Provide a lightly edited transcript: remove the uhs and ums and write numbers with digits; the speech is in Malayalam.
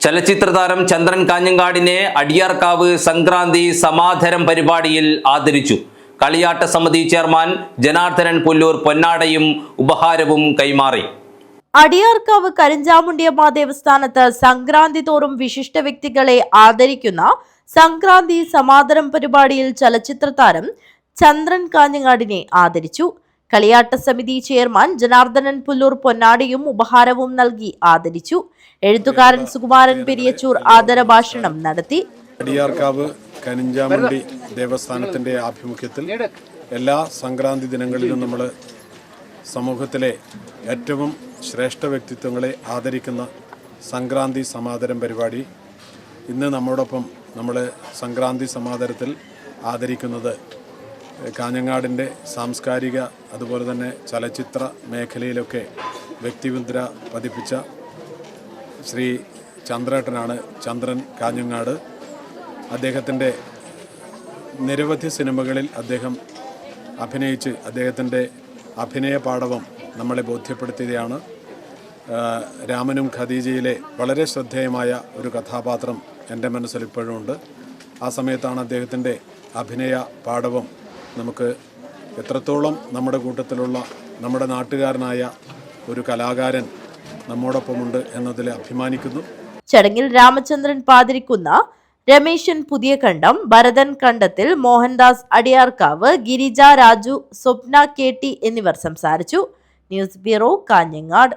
ചലച്ചിത്രതാരം ചന്ദ്രൻ കാഞ്ഞങ്ങാടിനെ അടിയാർക്കാവ് സംക്രാന്തി സമാധരം പരിപാടിയിൽ ആദരിച്ചു. കളിയാട്ട സമിതി ചെയർമാൻ ജനാർദ്ദനൻ പുല്ലൂർ പൊന്നാടയും ഉപഹാരവും കൈമാറി. അടിയാർക്കാവ് കരിഞ്ചാമുണ്ടിയമ്മ ദേവസ്ഥാനത്ത് സംക്രാന്തി തോറും വിശിഷ്ട വ്യക്തികളെ ആദരിക്കുന്ന സംക്രാന്തി സമാദരം പരിപാടിയിൽ ചലച്ചിത്രതാരം ചന്ദ്രൻ കാഞ്ഞങ്ങാടിനെ ആദരിച്ചു. കളിയാട്ട സമിതി ചെയർമാൻ ജനാർദ്ദനൻ പുല്ലൂർ പൊന്നാടയും ഉപഹാരവും നൽകി ആദരിച്ചു. എഴുത്തുകാരൻ സുകുമാരൻ പെരിയച്ചൂർ ആദര ഭാഷണം നടത്തി. അടിയാർക്കാവ് കരിഞ്ചാമുണ്ടി ദേവസ്ഥാനത്തിന്റെ ആഭിമുഖ്യത്തിൽ എല്ലാ സംക്രാന്തി ദിനങ്ങളിലും നമ്മൾ സമൂഹത്തിലെ ഏറ്റവും ശ്രേഷ്ഠ വ്യക്തിത്വങ്ങളെ ആദരിക്കുന്ന സംക്രാന്തി സമാദരം പരിപാടി ഇന്ന് നമ്മോടൊപ്പം നമ്മൾ സംക്രാന്തി സമാദരത്തിൽ ആദരിക്കുന്നത് കാഞ്ഞങ്ങാടിൻ്റെ സാംസ്കാരിക അതുപോലെ തന്നെ ചലച്ചിത്ര മേഖലയിലൊക്കെ വ്യക്തിമുദ്ര പതിപ്പിച്ച ശ്രീ ചന്ദ്രേട്ടനാണ്. ചന്ദ്രൻ കാഞ്ഞങ്ങാട് അദ്ദേഹത്തിൻ്റെ നിരവധി സിനിമകളിൽ അദ്ദേഹം അഭിനയിച്ച് അദ്ദേഹത്തിൻ്റെ അഭിനയ പാടവം നമ്മളെ ബോധ്യപ്പെടുത്തുകയാണ്. രാമനും ഖദീജയിലെ വളരെ ശ്രദ്ധേയമായ ഒരു കഥാപാത്രം എൻ്റെ മനസ്സിൽ ഇപ്പോഴും ഉണ്ട്. ആ സമയത്താണ് അദ്ദേഹത്തിൻ്റെ അഭിനയ പാടവം നമുക്ക് എത്രത്തോളം നമ്മുടെ കൂട്ടത്തിലുള്ള നമ്മുടെ നാട്ടുകാരനായ ഒരു കലാകാരൻ നമ്മോടൊപ്പമുണ്ട് എന്നതിൽ അഭിമാനിക്കുന്നു. ചടങ്ങിൽ രാമചന്ദ്രൻ പാതിരിക്കുന്ന, രമേശൻ പുതിയ കണ്ടം, ഭരതൻ കണ്ടത്തിൽ, മോഹൻദാസ് അടിയാർക്കാവ്, ഗിരിജ രാജു, സ്വപ്ന KT എന്നിവർ സംസാരിച്ചു. News bureau, Kanhangad.